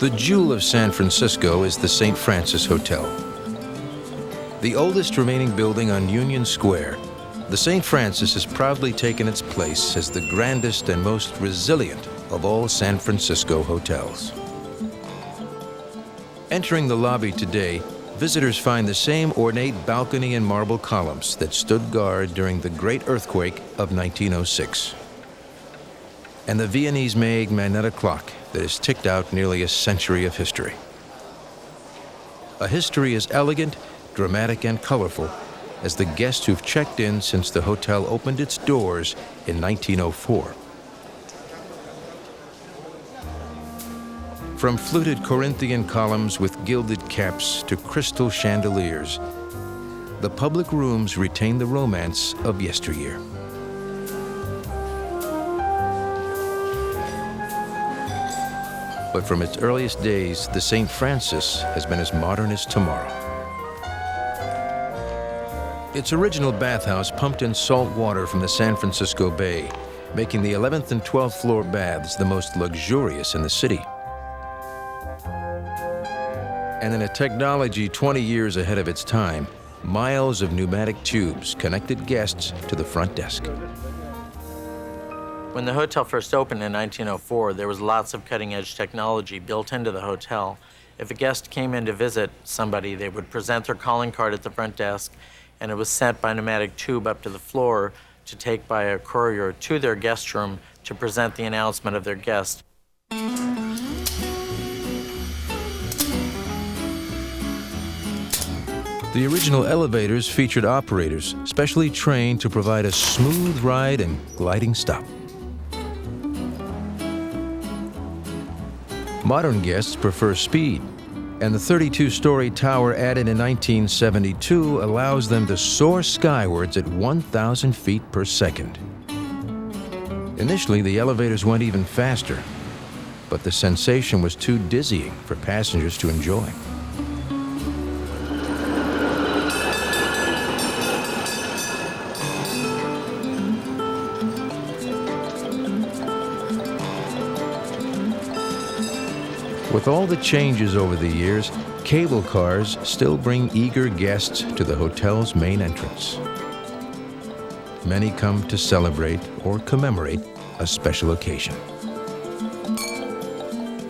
The jewel of San Francisco is the St. Francis Hotel. The oldest remaining building on Union Square, the St. Francis has proudly taken its place as the grandest and most resilient of all San Francisco hotels. Entering the lobby today, visitors find the same ornate balcony and marble columns that stood guard during the great earthquake of 1906. And the Viennese-made Manetta clock that has ticked out nearly a century of history. A history as elegant, dramatic, and colorful as the guests who've checked in since the hotel opened its doors in 1904. From fluted Corinthian columns with gilded caps to crystal chandeliers, the public rooms retain the romance of yesteryear. But from its earliest days, the St. Francis has been as modern as tomorrow. Its original bathhouse pumped in salt water from the San Francisco Bay, making the 11th and 12th floor baths the most luxurious in the city. And in a technology 20 years ahead of its time, miles of pneumatic tubes connected guests to the front desk. When the hotel first opened in 1904, there was lots of cutting-edge technology built into the hotel. If a guest came in to visit somebody, they would present their calling card at the front desk, and it was sent by pneumatic tube up to the floor to take by a courier to their guest room to present the announcement of their guest. The original elevators featured operators specially trained to provide a smooth ride and gliding stop. Modern guests prefer speed, and the 32-story tower added in 1972 allows them to soar skywards at 1,000 feet per second. Initially, the elevators went even faster, but the sensation was too dizzying for passengers to enjoy. With all the changes over the years, cable cars still bring eager guests to the hotel's main entrance. Many come to celebrate or commemorate a special occasion.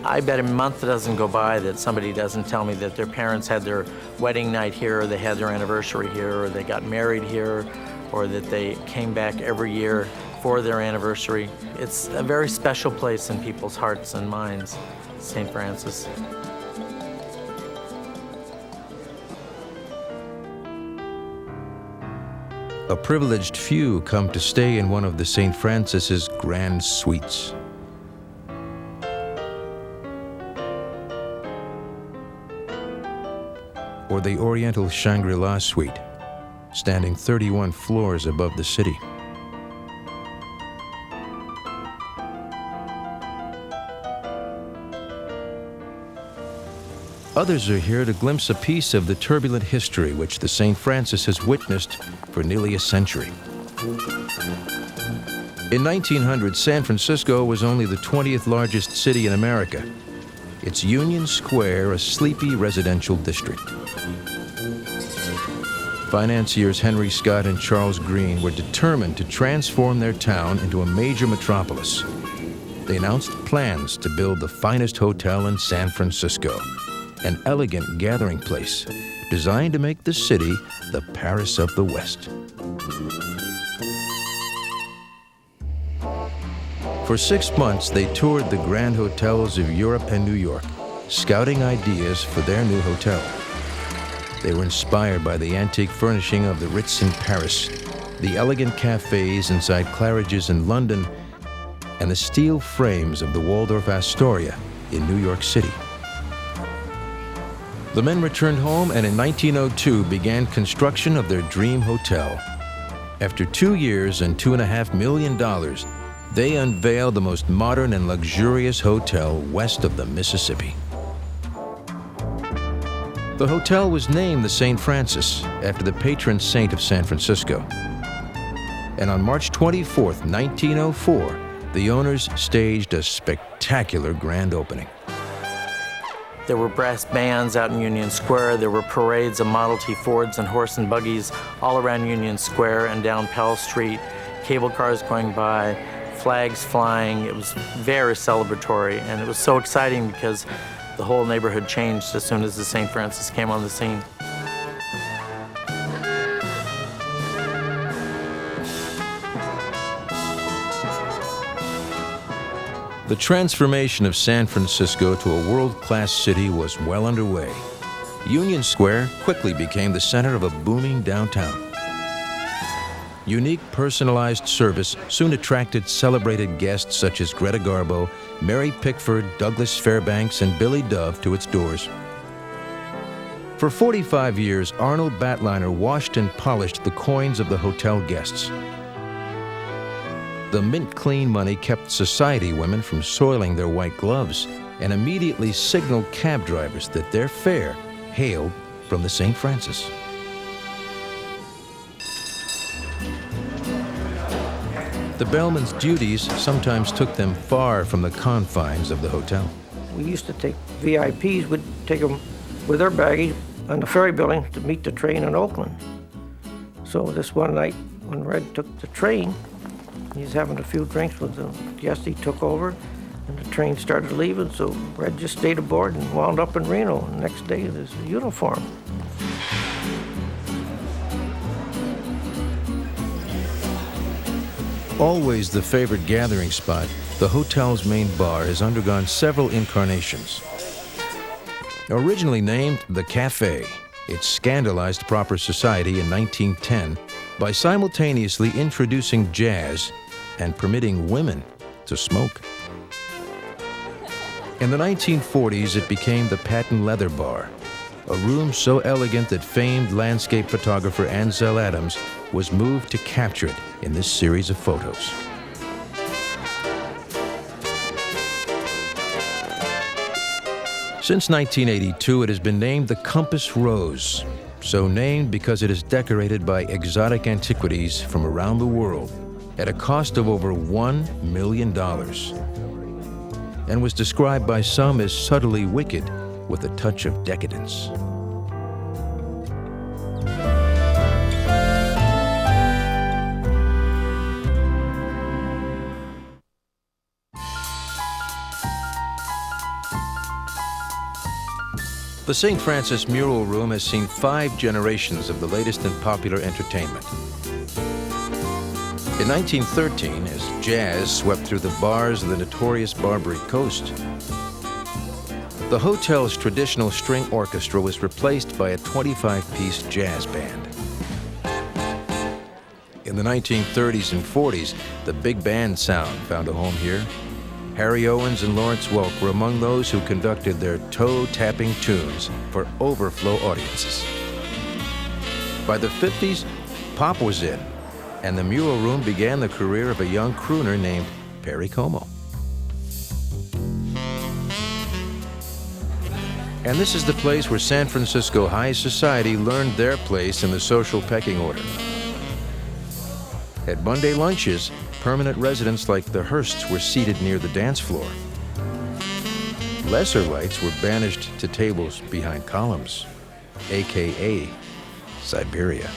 I bet a month doesn't go by that somebody doesn't tell me that their parents had their wedding night here, or they had their anniversary here, or they got married here, or that they came back every year for their anniversary. It's a very special place in people's hearts and minds, St. Francis. A privileged few come to stay in one of the St. Francis's grand suites. Or the Oriental Shangri-La suite, standing 31 floors above the city. Others are here to glimpse a piece of the turbulent history which the St. Francis has witnessed for nearly a century. In 1900, San Francisco was only the 20th largest city in America. Its Union Square, a sleepy residential district. Financiers Henry Scott and Charles Green were determined to transform their town into a major metropolis. They announced plans to build the finest hotel in San Francisco, an elegant gathering place designed to make the city the Paris of the West. For 6 months, they toured the grand hotels of Europe and New York, scouting ideas for their new hotel. They were inspired by the antique furnishing of the Ritz in Paris, the elegant cafes inside Claridge's in London, and the steel frames of the Waldorf Astoria in New York City. The men returned home and in 1902 began construction of their dream hotel. After 2 years and $2.5 million, they unveiled the most modern and luxurious hotel west of the Mississippi. The hotel was named the St. Francis after the patron saint of San Francisco. And on March 24, 1904, the owners staged a spectacular grand opening. There were brass bands out in Union Square. There were parades of Model T Fords and horse and buggies all around Union Square and down Pell Street, cable cars going by, flags flying. It was very celebratory, and it was so exciting because the whole neighborhood changed as soon as the St. Francis came on the scene. The transformation of San Francisco to a world-class city was well underway. Union Square quickly became the center of a booming downtown. Unique personalized service soon attracted celebrated guests such as Greta Garbo, Mary Pickford, Douglas Fairbanks, and Billy Dove to its doors. For 45 years, Arnold Batliner washed and polished the coins of the hotel guests. The mint-clean money kept society women from soiling their white gloves and immediately signaled cab drivers that their fare hailed from the St. Francis. The bellman's duties sometimes took them far from the confines of the hotel. We used to take VIPs, we'd take them with their baggage on the ferry building to meet the train in Oakland. So this one night when Red took the train, he's having a few drinks with the guest. He took over, and the train started leaving, so Red just stayed aboard and wound up in Reno. And the next day, there's a uniform. Always the favorite gathering spot, the hotel's main bar has undergone several incarnations. Originally named The Cafe, it scandalized proper society in 1910 by simultaneously introducing jazz and permitting women to smoke. In the 1940s, it became the Patent Leather Bar, a room so elegant that famed landscape photographer Ansel Adams was moved to capture it in this series of photos. Since 1982, it has been named the Compass Rose, so named because it is decorated by exotic antiquities from around the world at a cost of over $1 million, and was described by some as subtly wicked with a touch of decadence. The St. Francis Mural Room has seen 5 generations of the latest in popular entertainment. In 1913, as jazz swept through the bars of the notorious Barbary Coast, the hotel's traditional string orchestra was replaced by a 25-piece jazz band. In the 1930s and 40s, the big band sound found a home here. Harry Owens and Lawrence Welk were among those who conducted their toe-tapping tunes for overflow audiences. By the 50s, pop was in, and the Mural Room began the career of a young crooner named Perry Como. And this is the place where San Francisco high society learned their place in the social pecking order. At Monday lunches, permanent residents like the Hearsts were seated near the dance floor. Lesser lights were banished to tables behind columns, aka Siberia.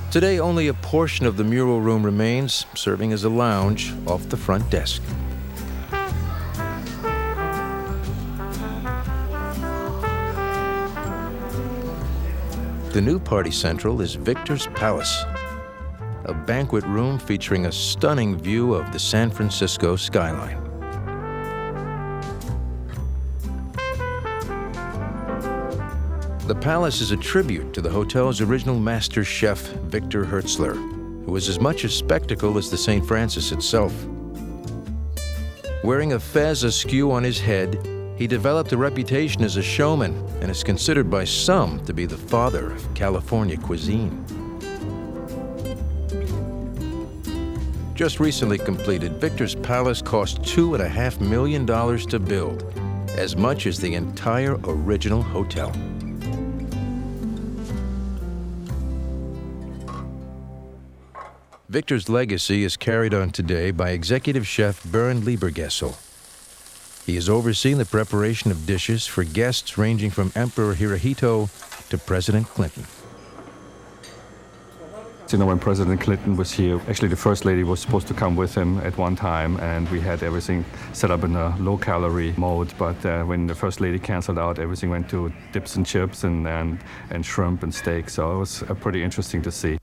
Today, only a portion of the Mural Room remains, serving as a lounge off the front desk. The new party central is Victor's Palace, a banquet room featuring a stunning view of the San Francisco skyline. The palace is a tribute to the hotel's original master chef, Victor Hertzler, who was as much a spectacle as the St. Francis itself. Wearing a fez askew on his head, he developed a reputation as a showman and is considered by some to be the father of California cuisine. Just recently completed, Victor's Palace cost $2.5 million to build, as much as the entire original hotel. Victor's legacy is carried on today by executive chef Bernd Liebergessel. He has overseen the preparation of dishes for guests ranging from Emperor Hirohito to President Clinton. You know, when President Clinton was here, actually the First Lady was supposed to come with him at one time, and we had everything set up in a low-calorie mode. But when the First Lady canceled out, everything went to dips and chips and shrimp and steak. So it was pretty interesting to see.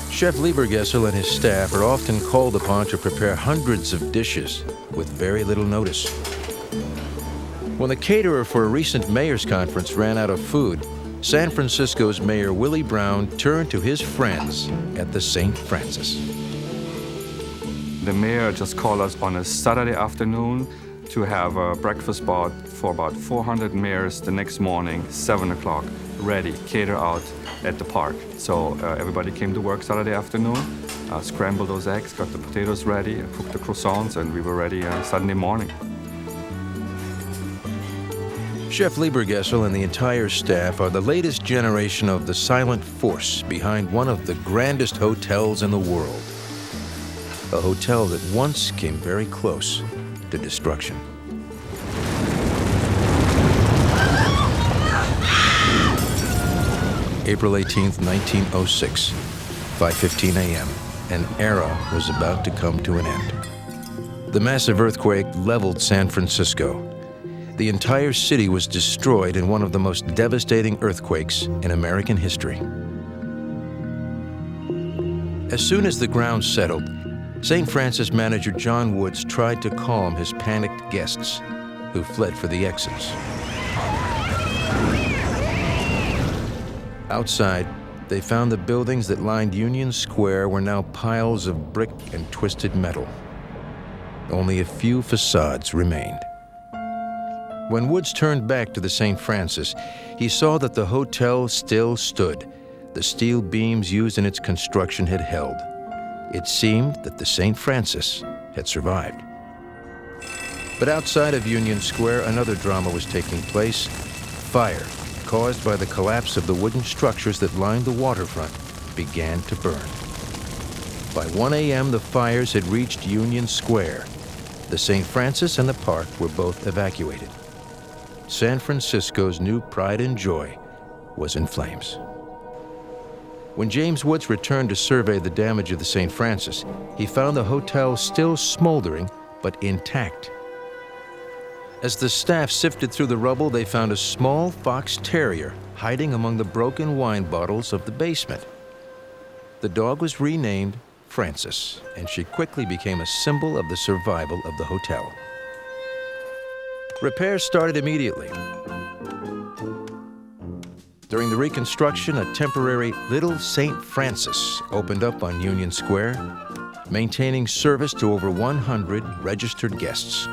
Chef Liebergessel and his staff are often called upon to prepare hundreds of dishes with very little notice. When the caterer for a recent mayor's conference ran out of food, San Francisco's Mayor Willie Brown turned to his friends at the St. Francis. The mayor just called us on a Saturday afternoon to have a breakfast spot for about 400 mayors the next morning, 7 o'clock, ready, cater out at the park. So everybody came to work Saturday afternoon, scrambled those eggs, got the potatoes ready, cooked the croissants, and we were ready Sunday morning. Chef Liebergessel and the entire staff are the latest generation of the silent force behind one of the grandest hotels in the world. A hotel that once came very close to destruction. April 18th, 1906, 5:15 a.m. An era was about to come to an end. The massive earthquake leveled San Francisco. The entire city was destroyed in one of the most devastating earthquakes in American history. As soon as the ground settled, St. Francis manager John Woods tried to calm his panicked guests, who fled for the exits. Outside, they found the buildings that lined Union Square were now piles of brick and twisted metal. Only a few facades remained. When Woods turned back to the St. Francis, he saw that the hotel still stood. The steel beams used in its construction had held. It seemed that the St. Francis had survived. But outside of Union Square, another drama was taking place. Fire, caused by the collapse of the wooden structures that lined the waterfront, began to burn. By 1 a.m., the fires had reached Union Square. The St. Francis and the park were both evacuated. San Francisco's new pride and joy was in flames. When James Woods returned to survey the damage of the St. Francis, he found the hotel still smoldering but intact. As the staff sifted through the rubble, they found a small fox terrier hiding among the broken wine bottles of the basement. The dog was renamed Frances, and she quickly became a symbol of the survival of the hotel. Repairs started immediately. During the reconstruction, a temporary Little St. Francis opened up on Union Square, maintaining service to over 100 registered guests.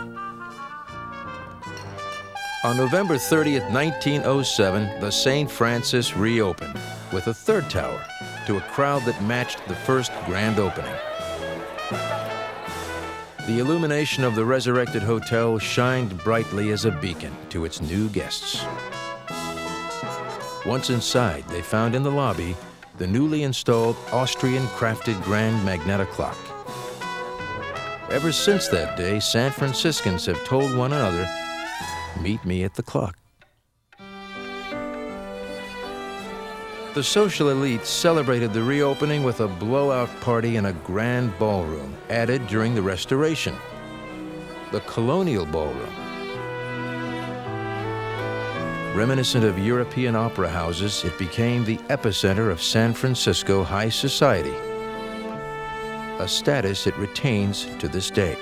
On November 30th, 1907, the St. Francis reopened with a third tower to a crowd that matched the first grand opening. The illumination of the resurrected hotel shined brightly as a beacon to its new guests. Once inside, they found in the lobby the newly installed Austrian-crafted Grand Magneta clock. Ever since that day, San Franciscans have told one another, "Meet me at the clock." The social elite celebrated the reopening with a blowout party in a grand ballroom added during the restoration, the Colonial Ballroom. Reminiscent of European opera houses, it became the epicenter of San Francisco high society, a status it retains to this day.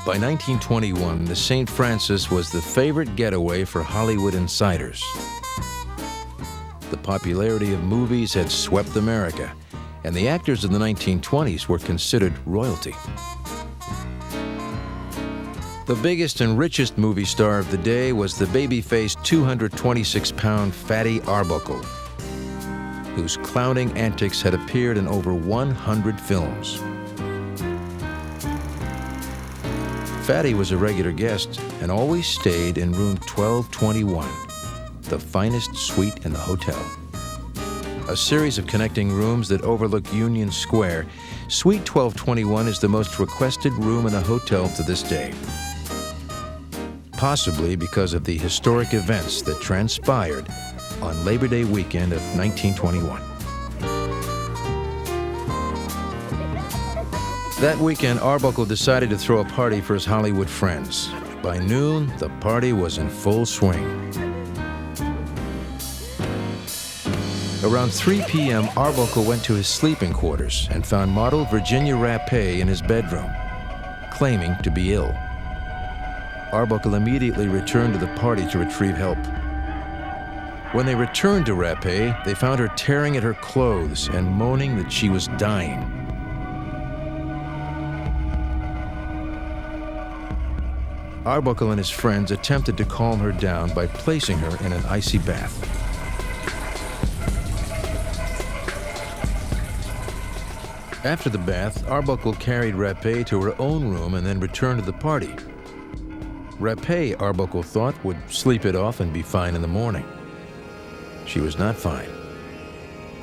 By 1921, the St. Francis was the favorite getaway for Hollywood insiders. The popularity of movies had swept America, and the actors of the 1920s were considered royalty. The biggest and richest movie star of the day was the baby-faced 226-pound Fatty Arbuckle, whose clowning antics had appeared in over 100 films. Fatty was a regular guest and always stayed in room 1221. the finest suite in the hotel. A series of connecting rooms that overlook Union Square, Suite 1221 is the most requested room in the hotel to this day. Possibly because of the historic events that transpired on Labor Day weekend of 1921. That weekend, Arbuckle decided to throw a party for his Hollywood friends. By noon, the party was in full swing. Around 3 p.m., Arbuckle went to his sleeping quarters and found model Virginia Rapet in his bedroom, claiming to be ill. Arbuckle immediately returned to the party to retrieve help. When they returned to Rapet, they found her tearing at her clothes and moaning that she was dying. Arbuckle and his friends attempted to calm her down by placing her in an icy bath. After the bath, Arbuckle carried Rapet to her own room and then returned to the party. Rapet, Arbuckle thought, would sleep it off and be fine in the morning. She was not fine.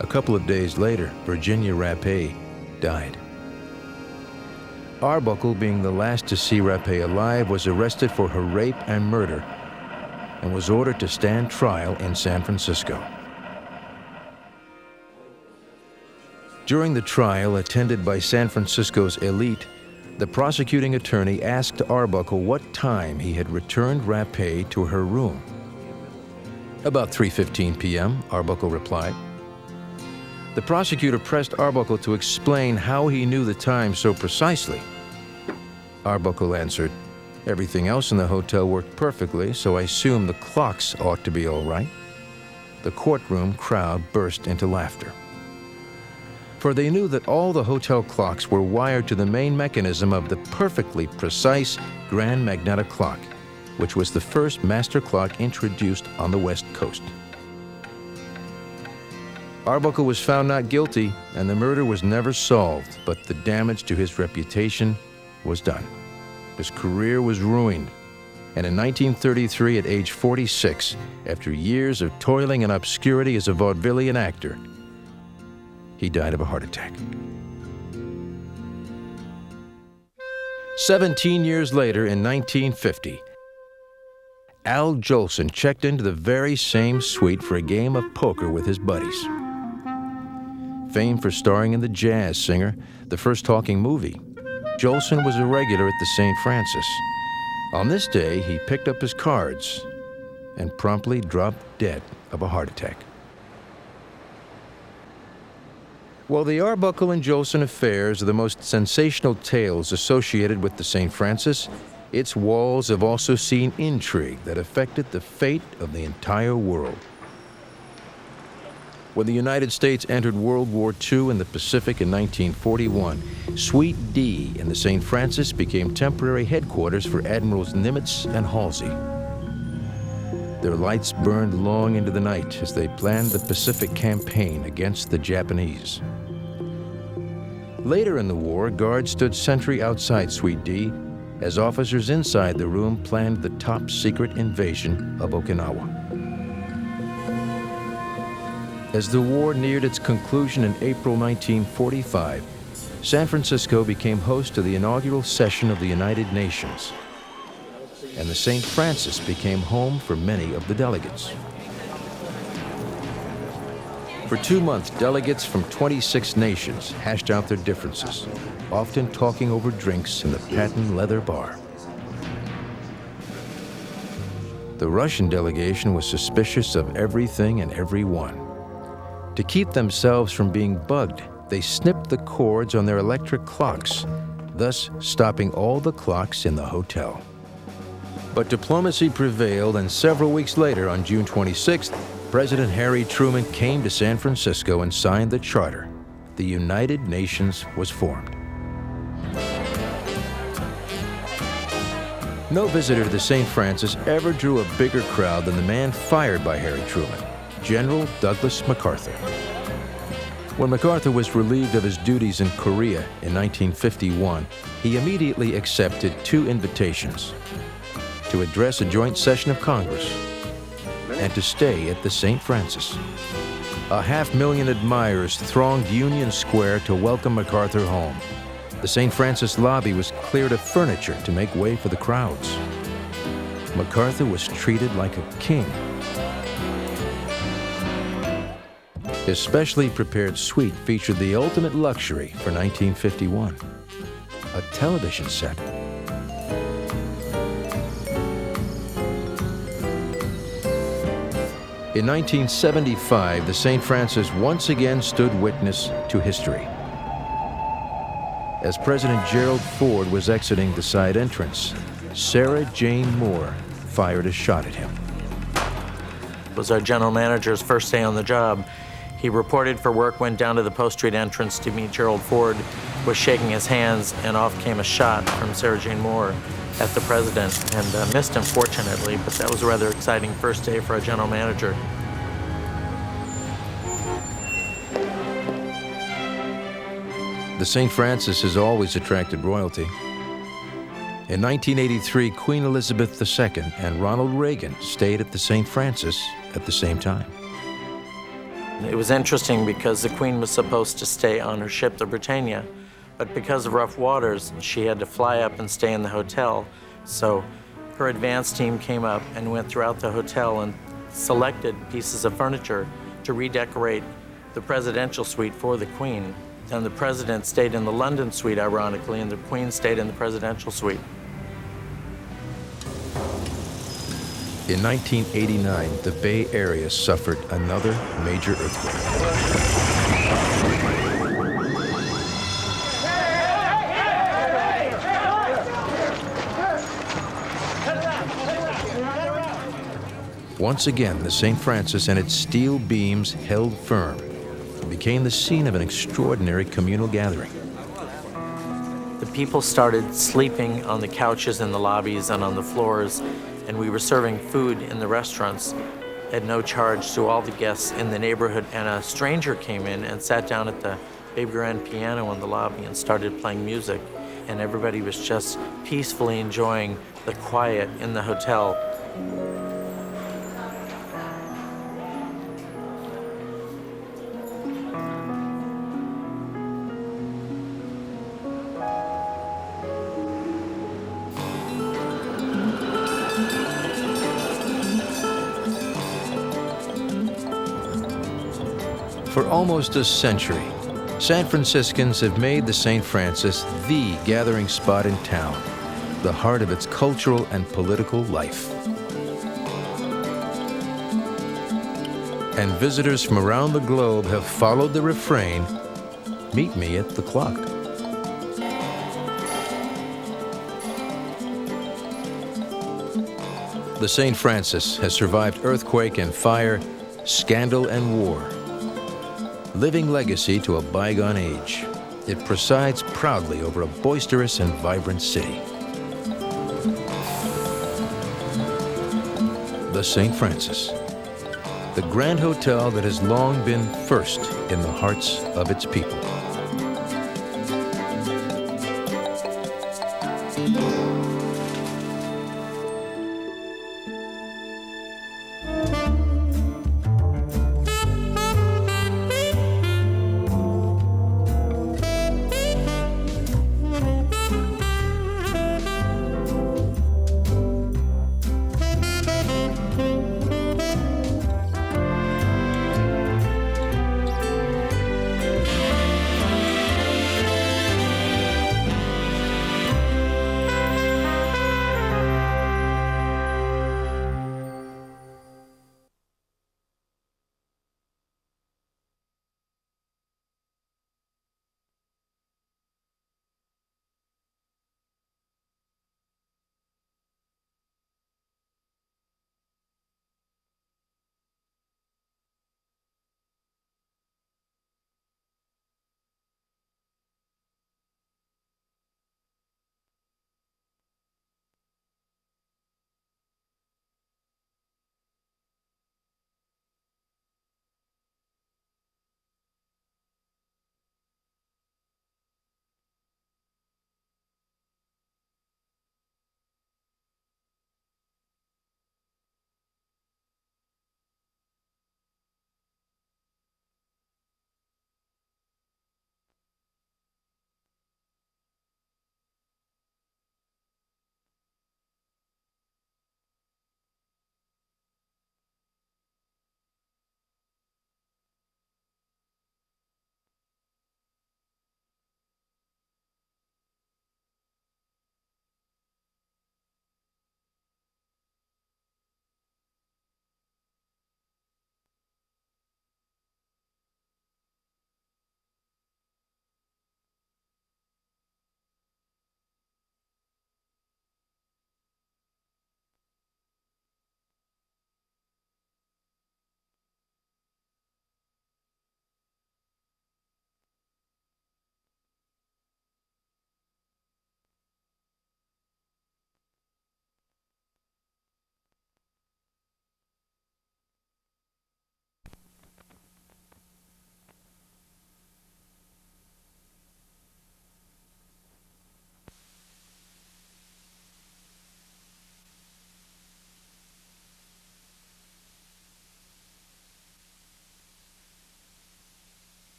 A couple of days later, Virginia Rapet died. Arbuckle, being the last to see Rapet alive, was arrested for her rape and murder and was ordered to stand trial in San Francisco. During the trial, attended by San Francisco's elite, the prosecuting attorney asked Arbuckle what time he had returned Rapet to her room. About 3:15 p.m., Arbuckle replied. The prosecutor pressed Arbuckle to explain how he knew the time so precisely. Arbuckle answered, "Everything else in the hotel worked perfectly, so I assume the clocks ought to be all right." The courtroom crowd burst into laughter. For they knew that all the hotel clocks were wired to the main mechanism of the perfectly precise Grand Magnetic Clock, which was the first master clock introduced on the West Coast. Arbuckle was found not guilty, and the murder was never solved, but the damage to his reputation was done. His career was ruined, and in 1933, at age 46, after years of toiling in obscurity as a vaudevillian actor, he died of a heart attack. 17 years later, in 1950, Al Jolson checked into the very same suite for a game of poker with his buddies. Famed for starring in The Jazz Singer, the first talking movie, Jolson was a regular at the St. Francis. On this day, he picked up his cards and promptly dropped dead of a heart attack. While the Arbuckle and Jolson affairs are the most sensational tales associated with the St. Francis, its walls have also seen intrigue that affected the fate of the entire world. When the United States entered World War II in the Pacific in 1941, Suite D in the St. Francis became temporary headquarters for Admirals Nimitz and Halsey. Their lights burned long into the night as they planned the Pacific campaign against the Japanese. Later in the war, guards stood sentry outside Suite D as officers inside the room planned the top-secret invasion of Okinawa. As the war neared its conclusion in April 1945, San Francisco became host to the inaugural session of the United Nations, and the St. Francis became home for many of the delegates. For 2 months, delegates from 26 nations hashed out their differences, often talking over drinks in the patent leather bar. The Russian delegation was suspicious of everything and everyone. To keep themselves from being bugged, they snipped the cords on their electric clocks, thus stopping all the clocks in the hotel. But diplomacy prevailed, and several weeks later, on June 26th, President Harry Truman came to San Francisco and signed the charter. The United Nations was formed. No visitor to the St. Francis ever drew a bigger crowd than the man fired by Harry Truman, General Douglas MacArthur. When MacArthur was relieved of his duties in Korea in 1951, he immediately accepted 2 invitations: to address a joint session of Congress and to stay at the St. Francis. 500,000 admirers thronged Union Square to welcome MacArthur home. The St. Francis lobby was cleared of furniture to make way for the crowds. MacArthur was treated like a king. His specially prepared suite featured the ultimate luxury for 1951, a television set. In 1975, the St. Francis once again stood witness to history. As President Gerald Ford was exiting the side entrance, Sarah Jane Moore fired a shot at him. It was our general manager's first day on the job. He reported for work, went down to the Post Street entrance to meet Gerald Ford, was shaking his hands, and off came a shot from Sarah Jane Moore at the president, and missed him, fortunately, but that was a rather exciting first day for a general manager. The St. Francis has always attracted royalty. In 1983, Queen Elizabeth II and Ronald Reagan stayed at the St. Francis at the same time. It was interesting because the Queen was supposed to stay on her ship, the Britannia, but because of rough waters, she had to fly up and stay in the hotel. So her advance team came up and went throughout the hotel and selected pieces of furniture to redecorate the presidential suite for the Queen. And the president stayed in the London suite, ironically, and the Queen stayed in the presidential suite. In 1989, the Bay Area suffered another major earthquake. Once again, the St. Francis and its steel beams held firm and became the scene of an extraordinary communal gathering. The people started sleeping on the couches in the lobbies and on the floors, and we were serving food in the restaurants at no charge to all the guests in the neighborhood. And a stranger came in and sat down at the baby grand piano in the lobby and started playing music. And everybody was just peacefully enjoying the quiet in the hotel. For almost a century, San Franciscans have made the St. Francis the gathering spot in town, the heart of its cultural and political life. And visitors from around the globe have followed the refrain, "Meet me at the clock." The St. Francis has survived earthquake and fire, scandal and war. Living legacy to a bygone age, it presides proudly over a boisterous and vibrant city. The St. Francis, the grand hotel that has long been first in the hearts of its people.